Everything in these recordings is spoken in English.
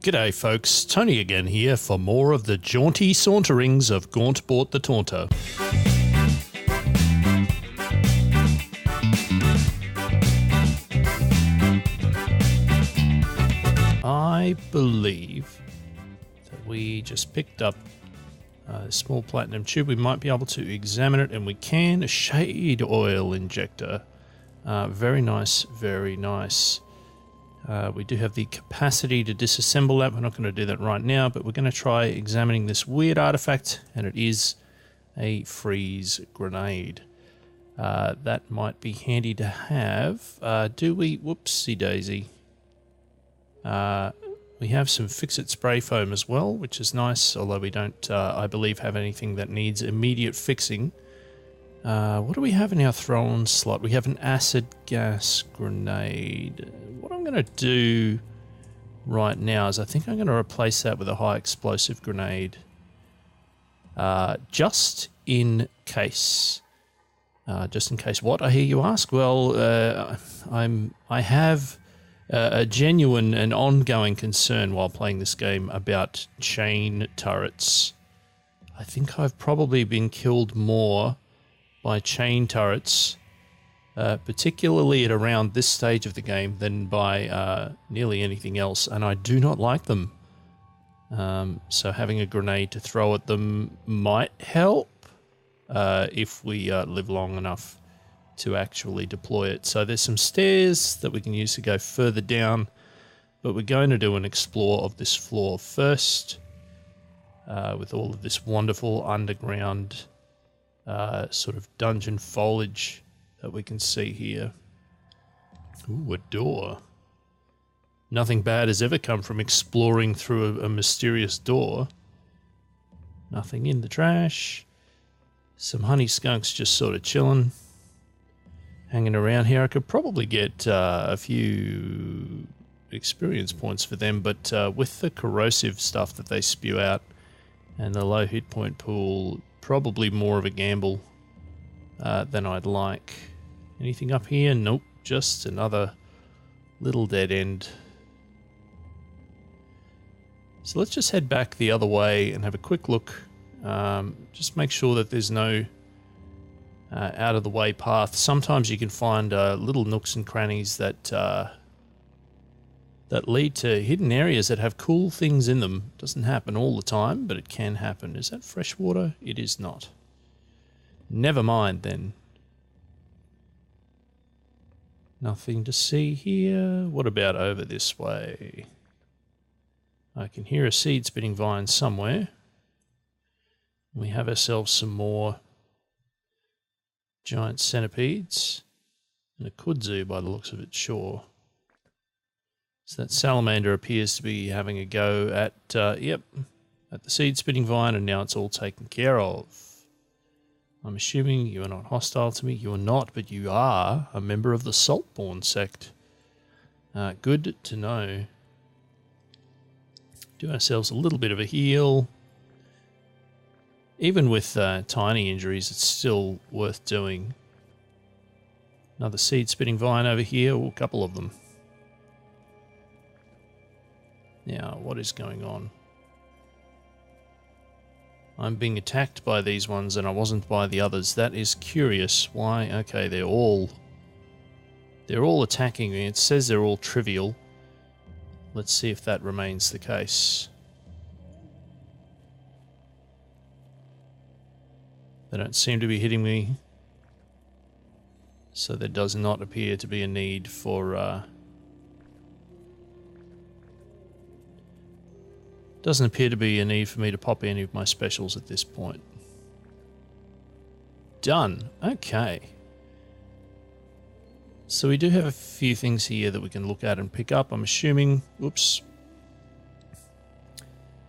G'day folks, Tony again here for more of the jaunty saunterings of Gaunt Bort the Taunter. I believe that we just picked up a small platinum tube. We might be able to examine it, and we can. A shade oil injector. Very nice, very nice. We do have the capacity to disassemble that. We're not going to do that right now, but we're going to try examining this weird artifact, and it is a freeze grenade. That might be handy to have. Do we? Whoopsie daisy. We have some fix-it spray foam as well, which is nice, although we don't, I believe, have anything that needs immediate fixing. What do we have in our thrown slot? We have an acid gas grenade. What I'm going to do right now is I think I'm going to replace that with a high explosive grenade. Just in case. Just in case what, I hear you ask? Well, I have a genuine and ongoing concern while playing this game about chain turrets. I think I've probably been killed more by chain turrets, particularly at around this stage of the game, than by nearly anything else, and I do not like them. So having a grenade to throw at them might help if we live long enough to actually deploy it. So there's some stairs that we can use to go further down, but we're going to do an explore of this floor first, with all of this wonderful underground sort of dungeon foliage that we can see here. Ooh, a door. Nothing bad has ever come from exploring through a mysterious door. Nothing in the trash. Some honey skunks just sort of chilling, hanging around here. I could probably get a few experience points for them, but with the corrosive stuff that they spew out and the low hit point pool, probably more of a gamble than I'd like. Anything up here? Nope, just another little dead end. So let's just head back the other way and have a quick look. Just make sure that there's no out of the way path. Sometimes you can find little nooks and crannies that lead to hidden areas that have cool things in them. Doesn't happen all the time, but it can happen. Is that fresh water? It is not. Never mind then. Nothing to see here. What about over this way? I can hear a seed spitting vine somewhere. We have ourselves some more giant centipedes and a kudzu by the looks of it, sure. So that salamander appears to be having a go at, at the seed spitting vine, and now it's all taken care of. I'm assuming you are not hostile to me. You are not, but you are a member of the Saltborn sect. Good to know. Do ourselves a little bit of a heal. Even with tiny injuries, it's still worth doing. Another seed-spitting vine over here, or a couple of them. Now, what is going on? I'm being attacked by these ones and I wasn't by the others. That is curious. Why? Okay, they're all attacking me. It says they're all trivial. Let's see if that remains the case. They don't seem to be hitting me, so there does not appear to be a need for, doesn't appear to be a need for me to pop any of my specials at this point. Done. Okay. So we do have a few things here that we can look at and pick up. I'm assuming, oops,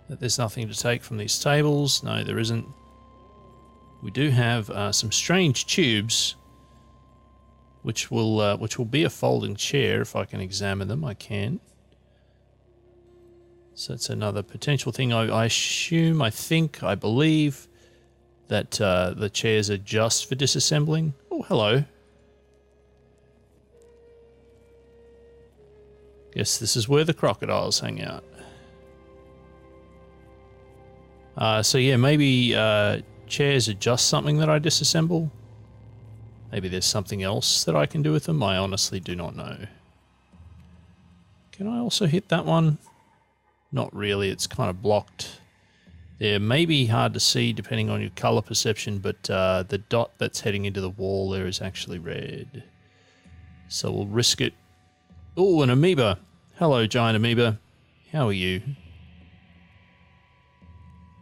that there's nothing to take from these tables. No, there isn't. We do have some strange tubes, which will be a folding chair if I can examine them. I can. So that's another potential thing. I assume, I believe that the chairs are just for disassembling. Oh, hello. Guess this is where the crocodiles hang out. So yeah, maybe chairs are just something that I disassemble. Maybe there's something else that I can do with them. I honestly do not know. Can I also hit that one? Not really, it's kind of blocked. There may be hard to see depending on your color perception, but the dot that's heading into the wall there is actually red. So we'll risk it. Oh, an amoeba. Hello, giant amoeba. How are you?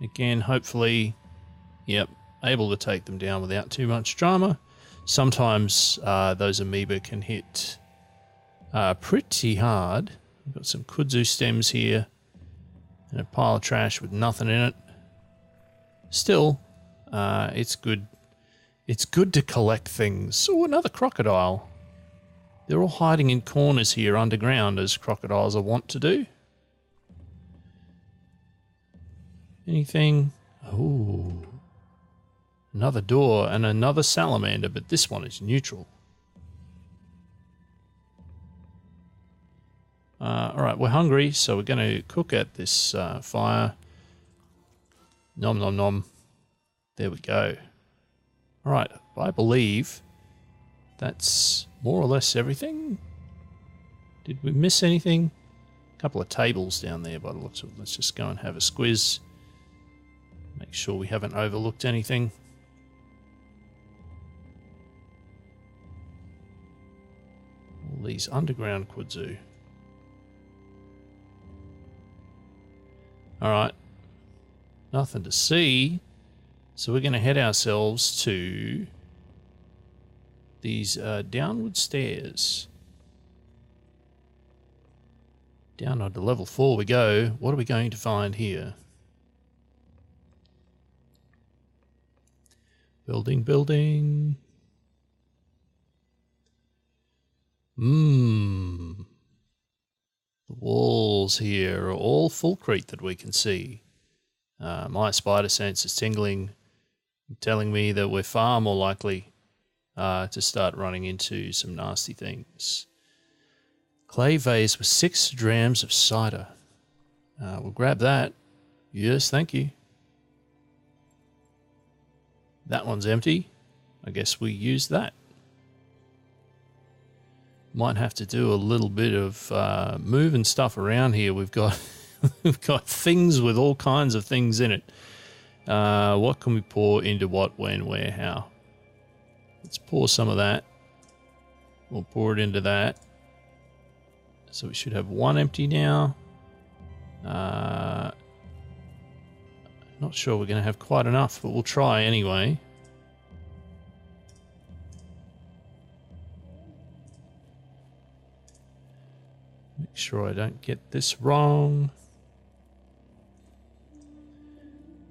Again, hopefully, yep, able to take them down without too much drama. Sometimes those amoeba can hit pretty hard. We've got some kudzu stems here and a pile of trash with nothing in it. Still, it's good. It's good to collect things. Oh, another crocodile. They're all hiding in corners here underground, as crocodiles are wont to do. Anything? Oh, another door and another salamander, but this one is neutral. All right, we're hungry, so we're going to cook at this fire. Nom nom nom. There we go. All right, I believe that's more or less everything. Did we miss anything? A couple of tables down there by the looks of it. Let's just go and have a squiz. Make sure we haven't overlooked anything. All these underground kudzu. All right. Nothing to see. So we're going to head ourselves to these downward stairs. Down onto level 4 we go. What are we going to find here? Building, building. The walls here are all fulcrete that we can see. My spider sense is tingling, telling me that we're far more likely to start running into some nasty things. Clay vase with 6 drams of cider. We'll grab that. Yes, thank you. That one's empty. I guess we use that. Might have to do a little bit of moving stuff around here. We've got we've got things with all kinds of things in it. What can we pour into what, when, where, how? Let's pour some of that. We'll pour it into that. So we should have one empty now. Not sure we're going to have quite enough, but we'll try anyway. Make sure I don't get this wrong.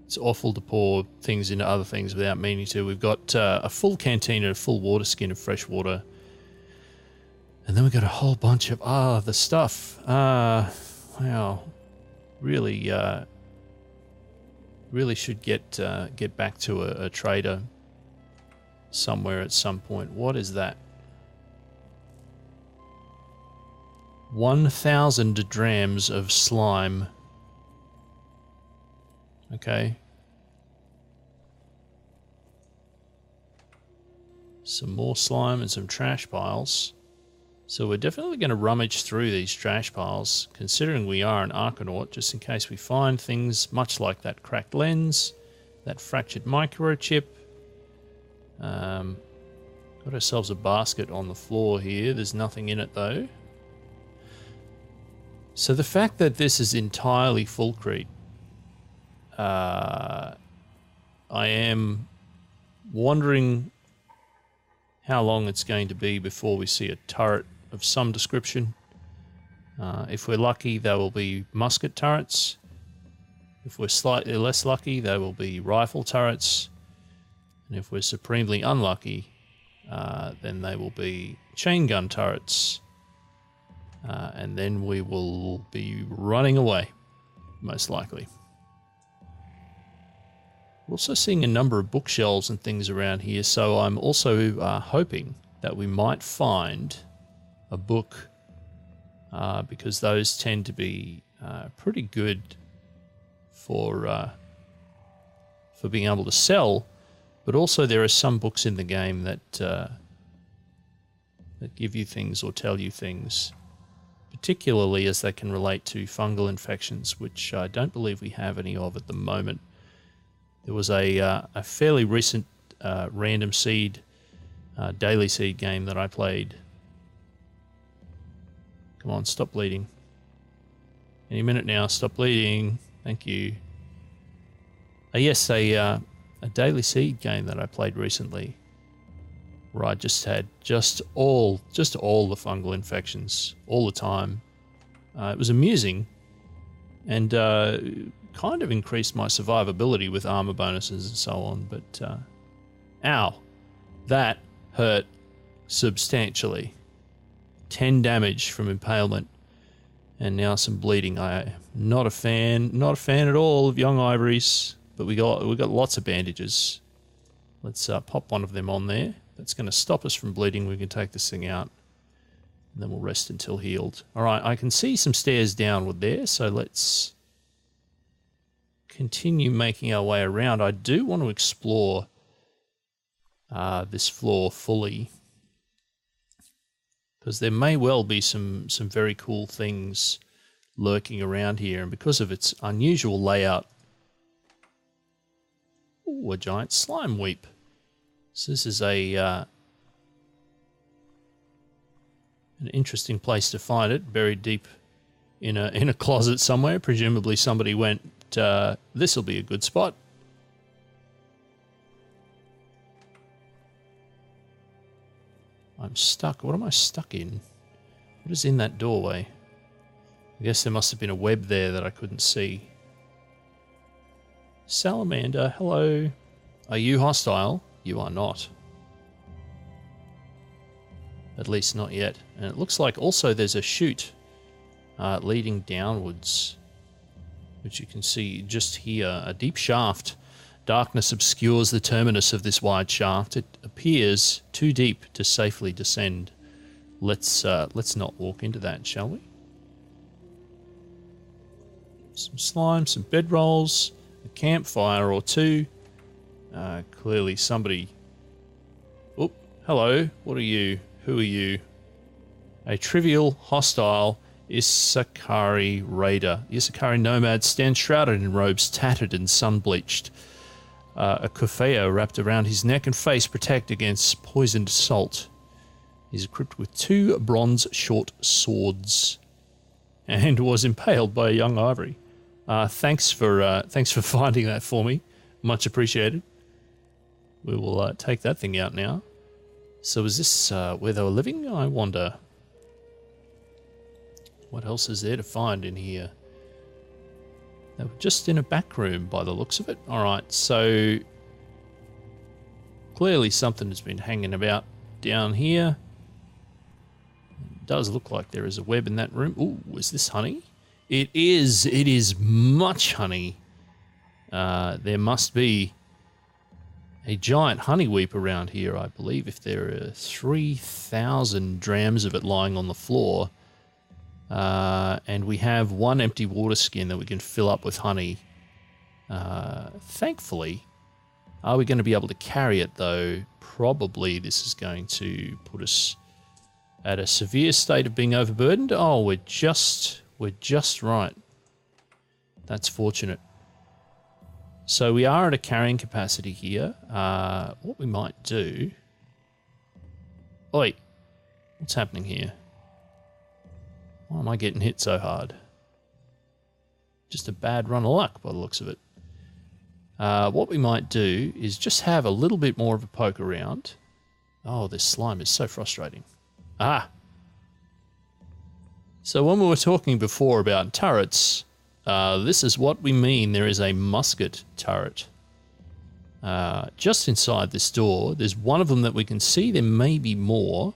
It's awful to pour things into other things without meaning to. We've got a full canteen, a full water skin of fresh water. And then we've got a whole bunch of the stuff. Wow. Really should get back to a trader somewhere at some point. What is that? 1,000 drams of slime. Okay. Some more slime and some trash piles. So we're definitely going to rummage through these trash piles, considering we are an Archanaut, just in case we find things much like that cracked lens, that fractured microchip. Got ourselves a basket on the floor here. There's nothing in it though. So the fact that this is entirely fulcrete, I am wondering how long it's going to be before we see a turret of some description. If we're lucky, they will be musket turrets. If we're slightly less lucky, they will be rifle turrets. And if we're supremely unlucky, then they will be chain gun turrets. And then we will be running away, most likely. We're also seeing a number of bookshelves and things around here, so I'm also hoping that we might find a book, because those tend to be pretty good for for being able to sell, but also there are some books in the game that that give you things or tell you things, particularly as they can relate to fungal infections, which I don't believe we have any of at the moment. There was a fairly recent random seed, daily seed game that I played. Come on, stop bleeding. Any minute now, stop bleeding. Thank you. Yes, a daily seed game that I played recently, where I just had just all the fungal infections all the time. It was amusing, and kind of increased my survivability with armor bonuses and so on. But ow, that hurt substantially. 10 damage from impalement, and now some bleeding. I'm not a fan at all of young ivories. But we got lots of bandages. Let's pop one of them on there. That's going to stop us from bleeding. We can take this thing out, and then we'll rest until healed. All right, I can see some stairs downward there, so let's continue making our way around. I do want to explore this floor fully, because there may well be some very cool things lurking around here, and because of its unusual layout. Ooh, a giant slime weep. So this is an interesting place to find it, buried deep in a closet somewhere. Presumably somebody went, this will be a good spot. I'm stuck. What am I stuck in? What is in that doorway? I guess there must have been a web there that I couldn't see. Salamander, hello. Are you hostile? You are not. At least not yet. And it looks like also there's a chute leading downwards, which you can see just here. A deep shaft. Darkness obscures the terminus of this wide shaft. It appears too deep to safely descend. Let's not walk into that, shall we? Some slime, some bedrolls. A campfire or two. Clearly somebody... Oh, hello. What are you? Who are you? A trivial, hostile Isakari raider. The Isakari nomad stands shrouded in robes tattered and sun-bleached. A kufeo wrapped around his neck and face protect against poisoned salt. He's equipped with 2 bronze short swords and was impaled by a young ivory. Thanks for finding that for me. Much appreciated. We will take that thing out now. So is this where they were living? I wonder. What else is there to find in here? They were just in a back room by the looks of it. Alright, so clearly something has been hanging about down here. It does look like there is a web in that room. Ooh, is this honey? It is. It is much honey. There must be a giant honey weep around here, I believe, if there are 3,000 drams of it lying on the floor. And we have 1 empty water skin that we can fill up with honey. Thankfully, are we going to be able to carry it, though? Probably this is going to put us at a severe state of being overburdened. Oh, we're just right. That's fortunate. So we are at a carrying capacity here. What we might do... Oi, what's happening here? Why am I getting hit so hard? Just a bad run of luck by the looks of it. What we might do is just have a little bit more of a poke around. Oh, this slime is so frustrating. Ah! So when we were talking before about turrets, this is what we mean. There is a musket turret. Just inside this door, there's one of them that we can see. There may be more.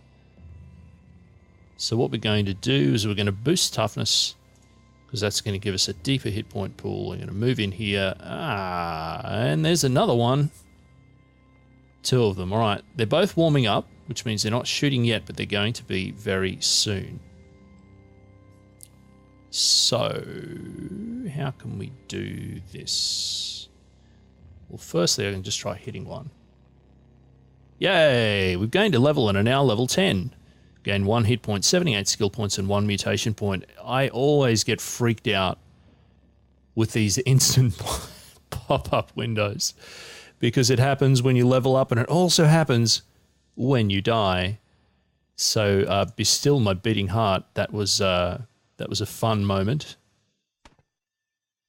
So what we're going to do is we're going to boost toughness, because that's going to give us a deeper hit point pool. We're going to move in here. And there's another one. 2 of them. All right. They're both warming up, which means they're not shooting yet, but they're going to be very soon. So, how can we do this? Well, firstly, I can just try hitting one. Yay! We've gained a level and are now level 10. Gain 1 hit point, 78 skill points, and 1 mutation point. I always get freaked out with these instant pop-up windows because it happens when you level up and it also happens when you die. So, be still my beating heart. That was a fun moment.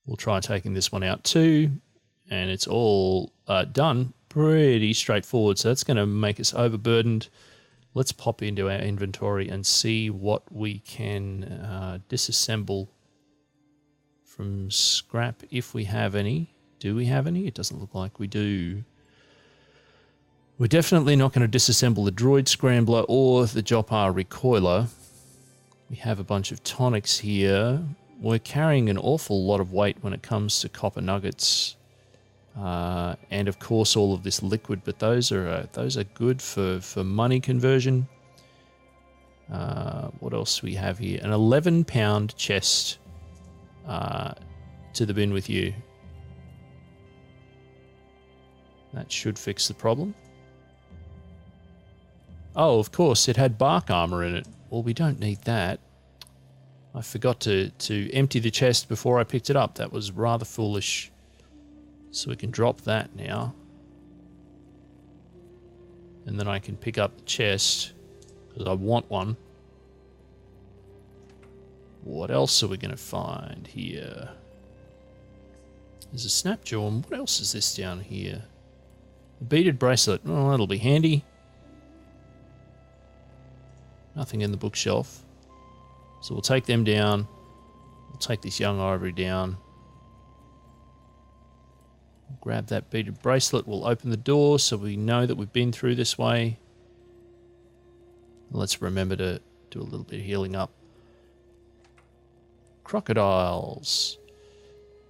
We'll try taking this one out too, and it's all done. Pretty straightforward, so that's going to make us overburdened. Let's pop into our inventory and see what we can disassemble from scrap, if we have any. Do we have any? It doesn't look like we do. We're definitely not going to disassemble the droid scrambler or the Jopar recoiler. We have a bunch of tonics here. We're carrying an awful lot of weight when it comes to copper nuggets. And of course all of this liquid, but those are good for money conversion. What else do we have here? An 11-pound chest to the bin with you. That should fix the problem. Oh, of course, it had bark armor in it. Well, we don't need that. I forgot to empty the chest before I picked it up. That was rather foolish. So we can drop that now. And then I can pick up the chest, because I want one. What else are we going to find here? There's a snapjaw. What else is this down here? A beaded bracelet. Oh, that'll be handy. Nothing in the bookshelf. So we'll take them down. We'll take this young ivory down. Grab that beaded bracelet. We'll open the door so we know that we've been through this way. Let's remember to do a little bit of healing up. Crocodiles.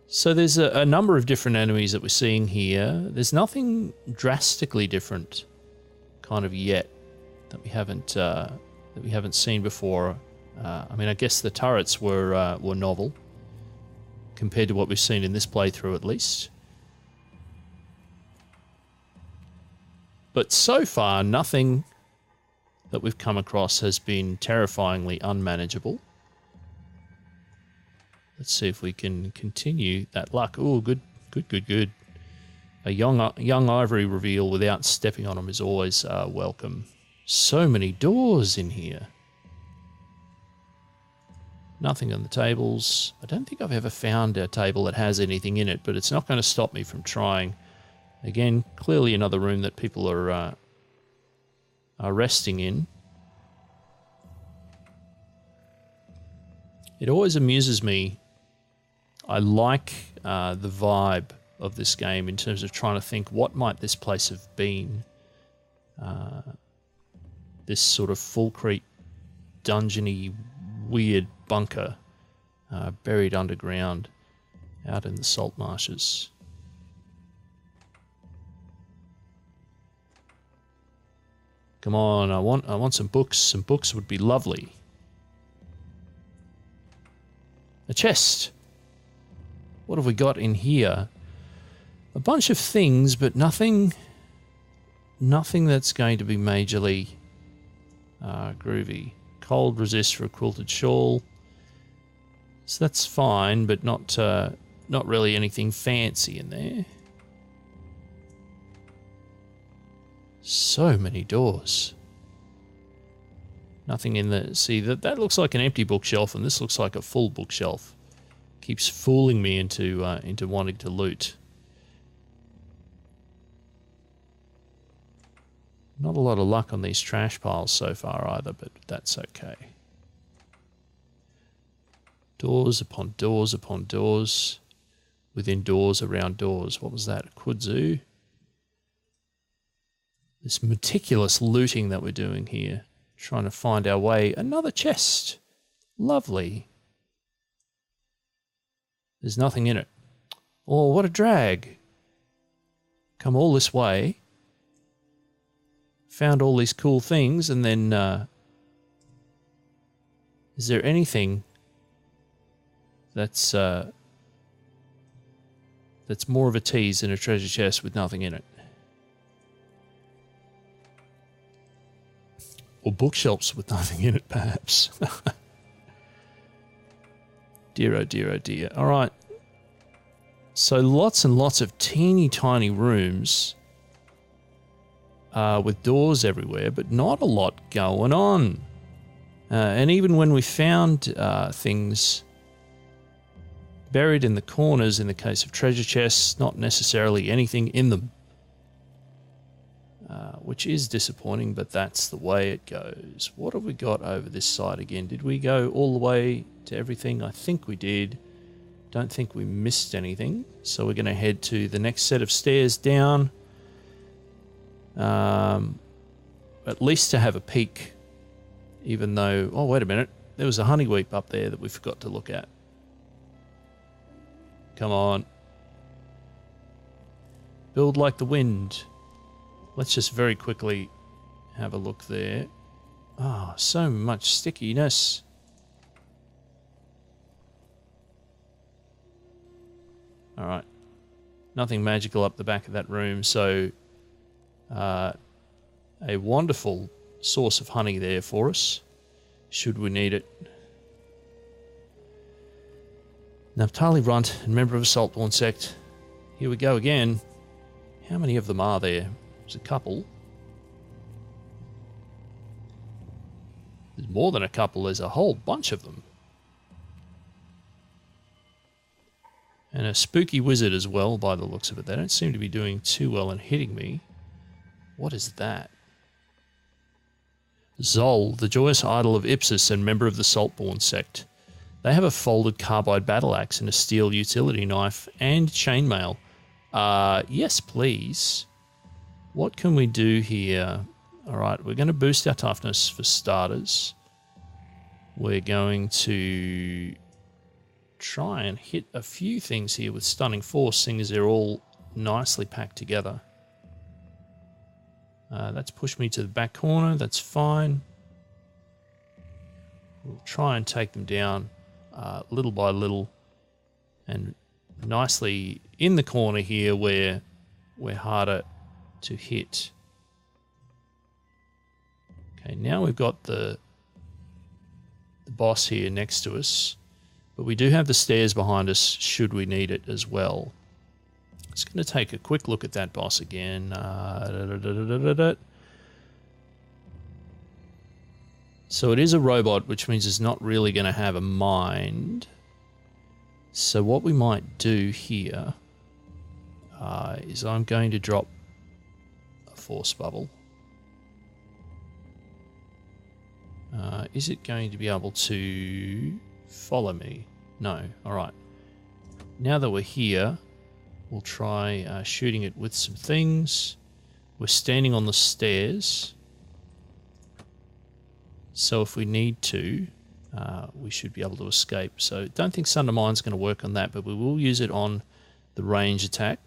So there's a number of different enemies that we're seeing here. There's nothing drastically different kind of yet that we haven't seen before. I mean, I guess the turrets were novel compared to what we've seen in this playthrough, at least. But so far, nothing that we've come across has been terrifyingly unmanageable. Let's see if we can continue that luck. Oh, good. A young ivory reveal without stepping on them is always welcome. So many doors in here. Nothing on the tables. I don't think I've ever found a table that has anything in it, but it's not going to stop me from trying. Again, clearly another room that people are resting in. It always amuses me. I like the vibe of this game in terms of trying to think, what might this place have been? This sort of fulcrete, dungeony, weird bunker buried underground out in the salt marshes. Come on, I want some books. Some books would be lovely. A chest. What have we got in here? A bunch of things, but nothing that's going to be majorly groovy. Cold resist for a quilted shawl. So that's fine, but not really anything fancy in there. So many doors. Nothing in the... See, that looks like an empty bookshelf, and this looks like a full bookshelf. Keeps fooling me into wanting to loot. Not a lot of luck on these trash piles so far either, but that's okay. Doors upon doors upon doors. Within doors around doors. What was that? A kudzu? This meticulous looting that we're doing here. Trying to find our way. Another chest. Lovely. There's nothing in it. Oh, what a drag. Come all this way. Found all these cool things, and then is there anything that's that's more of a tease than a treasure chest with nothing in it. Or bookshelves with nothing in it, perhaps. Dear, oh dear, oh dear. All right. So lots and lots of teeny tiny rooms with doors everywhere, but not a lot going on. And even when we found things buried in the corners, in the case of treasure chests, not necessarily anything in them. Which is disappointing, but that's the way it goes. What have we got over this side again? Did we go all the way to everything? I think we did. Don't think we missed anything. So we're going to head to the next set of stairs down. At least to have a peek. Even though... Oh, wait a minute. There was a honeyweep up there that we forgot to look at. Come on. Build like the wind. Let's just very quickly have a look there. Oh, so much stickiness. All right. Nothing magical up the back of that room, so a wonderful source of honey there for us, should we need it. Naphtali Runt, and member of a Saltborn sect. Here we go again. How many of them are there? There's a couple. There's more than a couple. There's a whole bunch of them. And a spooky wizard as well, by the looks of it. They don't seem to be doing too well in hitting me. What is that? Zol, the joyous idol of Ipsus and member of the Saltborn sect. They have a folded carbide battle axe and a steel utility knife and chainmail. Yes, please. What can we do here? All right, we're going to boost our toughness for starters. We're going to try and hit a few things here with stunning force, seeing as they're all nicely packed together. That's pushed me to the back corner. That's fine. We'll try and take them down little by little, and nicely in the corner here where we're harder to hit. Okay, now we've got the boss here next to us, but we do have the stairs behind us should we need it as well. Just going to take a quick look at that boss again. So it is a robot, which means it's not really going to have a mind. So what we might do here is I'm going to drop a force bubble. Is it going to be able to follow me? No. All right. Now that we're here, we'll try shooting it with some things. We're standing on the stairs, so if we need to, we should be able to escape. So don't think Sunder Mine's going to work on that, but we will use it on the range attack.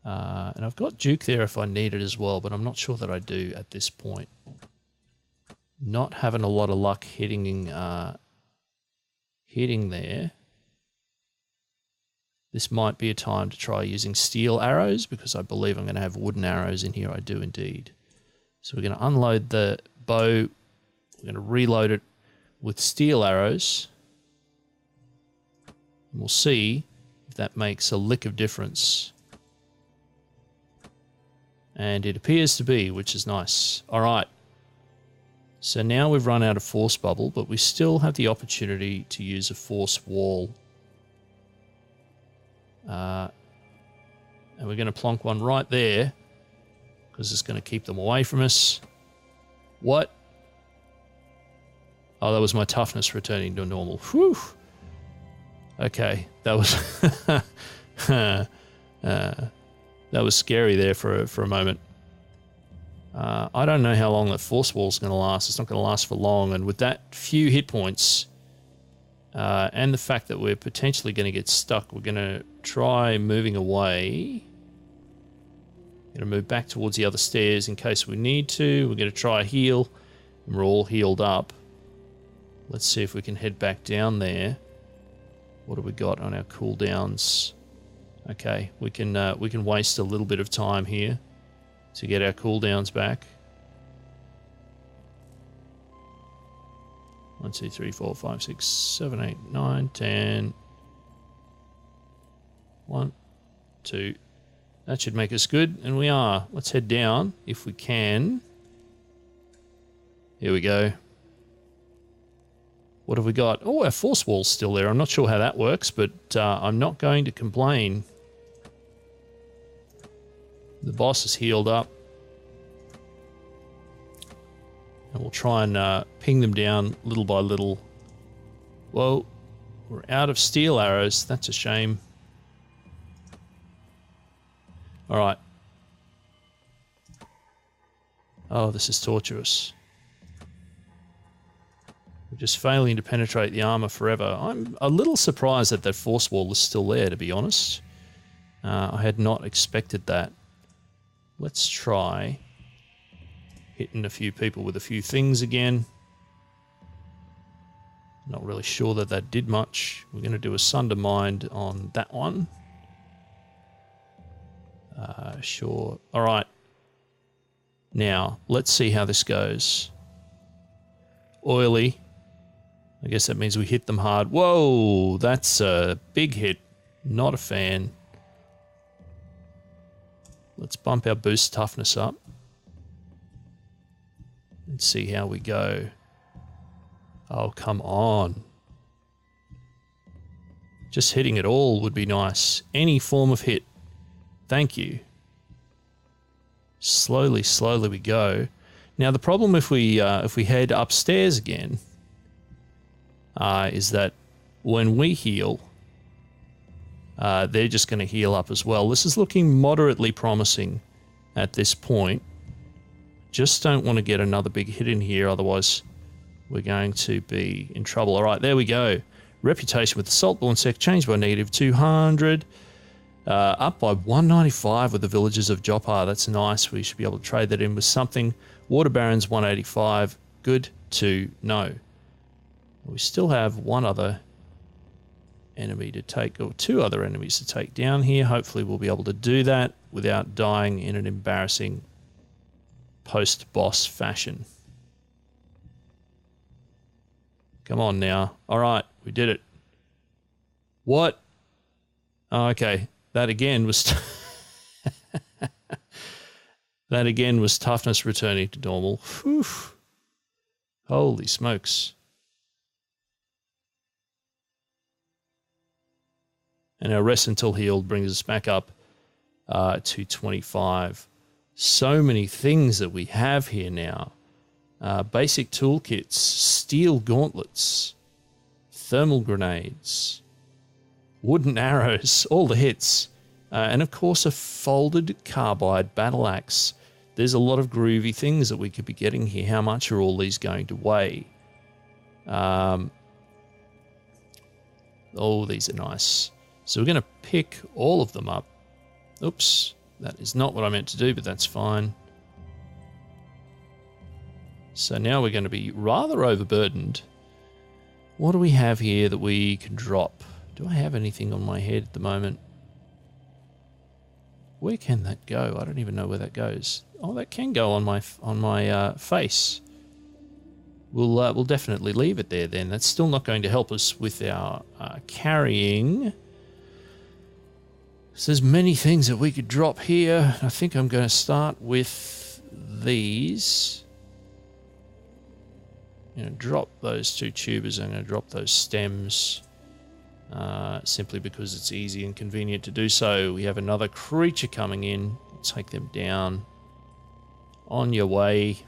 And I've got Duke there if I need it as well, but I'm not sure that I do at this point. Not having a lot of luck hitting there. This might be a time to try using steel arrows, because I believe I'm going to have wooden arrows in here. I do indeed. So we're going to unload the bow. We're going to reload it with steel arrows. And we'll see if that makes a lick of difference. And it appears to be, which is nice. All right. So now we've run out of force bubble, but we still have the opportunity to use a force wall. And we're going to plonk one right there, because it's going to keep them away from us. What? Oh, that was my toughness returning to normal. Whew. Okay, that was that was scary there for a moment. I don't know how long that force wall is going to last. It's not going to last for long, and with that few hit points, and the fact that we're potentially going to get stuck, we're going to try moving away. Going to move back towards the other stairs in case we need to. We're going to try a heal, and we're all healed up. Let's see if we can head back down there. What have we got on our cooldowns? Okay, we can waste a little bit of time here to get our cooldowns back. 1, 2, 3, 4, 5, 6, 7, 8, 9, 10. 1, 2. That should make us good, and we are. Let's head down if we can. Here we go. What have we got? Oh, our force wall's still there. I'm not sure how that works, but I'm not going to complain. The boss is healed up. And we'll try and ping them down little by little. Whoa, we're out of steel arrows. That's a shame. All right. Oh, this is torturous. We're just failing to penetrate the armor forever. I'm a little surprised that that force wall is still there, to be honest. I had not expected that. Let's try hitting a few people with a few things again. Not really sure that that did much. We're going to do a Sunder Mind on that one. Sure. All right. Now, let's see how this goes. Oily. I guess that means we hit them hard. Whoa, that's a big hit. Not a fan. Let's bump our boost toughness up. And see how we go. Oh, come on. Just hitting it all would be nice. Any form of hit. Thank you. Slowly, slowly we go. Now the problem if we head upstairs again is that when we heal, they're just going to heal up as well. This is looking moderately promising at this point. Just don't want to get another big hit in here, otherwise we're going to be in trouble. All right, there we go. Reputation with the Saltborn sect changed by -200. Up by 195 with the villagers of Jopar. That's nice. We should be able to trade that in with something. Water Barons 185. Good to know. We still have one other enemy to take, or two other enemies to take down here. Hopefully we'll be able to do that without dying in an embarrassing post-boss fashion. Come on now. All right, we did it. What? Oh, okay. That again was that again was toughness returning to normal. Whew. Holy smokes. And our rest until healed brings us back up to 25. So many things that we have here now. Basic toolkits, steel gauntlets, thermal grenades, wooden arrows, all the hits. And of course a folded carbide battle axe. There's a lot of groovy things that we could be getting here. How much are all these going to weigh? Oh, these are nice. So we're going to pick all of them up. Oops, that is not what I meant to do, but that's fine. So now we're going to be rather overburdened. What do we have here that we can drop? Do I have anything on my head at the moment? Where can that go? I don't even know where that goes. Oh, that can go on my face. We'll definitely leave it there then. That's still not going to help us with our carrying. So there's many things that we could drop here. I think I'm going to start with these. I'm going to drop those two tubers. I'm going to drop those stems. Simply because it's easy and convenient to do so. We have another creature coming in. Take them down. On your way.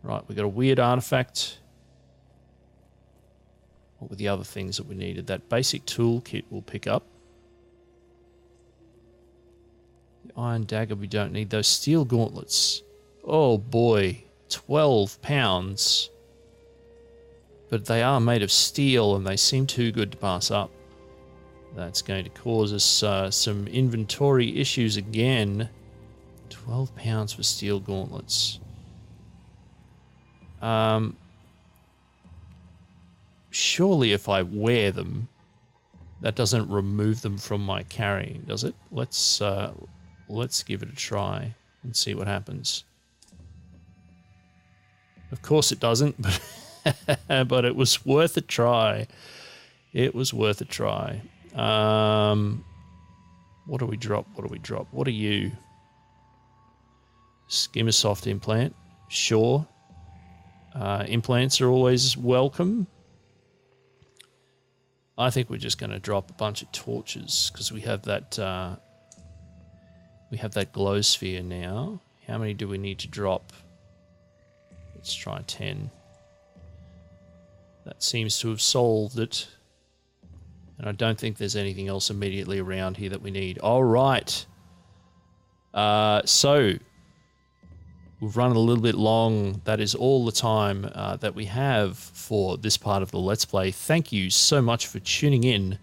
Right, we got a weird artifact. What were the other things that we needed? That basic toolkit we'll pick up. The iron dagger, we don't need. Those steel gauntlets. Oh boy, 12 pounds. But they are made of steel and they seem too good to pass up. That's going to cause us some inventory issues again. 12 pounds for steel gauntlets. Surely if I wear them, That doesn't remove them from my carrying, does it? Let's give it a try and see what happens. Of course it doesn't, but but it was worth a try. It was worth a try. What do we drop? What do we drop? What are you? Skimmersoft implant. Sure. Implants are always welcome. I think we're just going to drop a bunch of torches because we have that glow sphere now. How many do we need to drop? Let's try 10. That seems to have solved it. And I don't think there's anything else immediately around here that we need. All right. So we've run a little bit long. That is all the time that we have for this part of the Let's Play. Thank you so much for tuning in.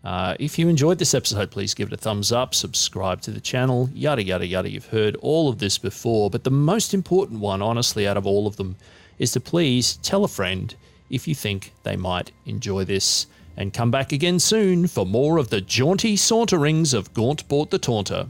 If you enjoyed this episode, please give it a thumbs up, subscribe to the channel, yada, yada, yada. You've heard all of this before, but the most important one, honestly, out of all of them, is to please tell a friend if you think they might enjoy this. And come back again soon for more of the jaunty saunterings of Gaunt Bort the Taunter.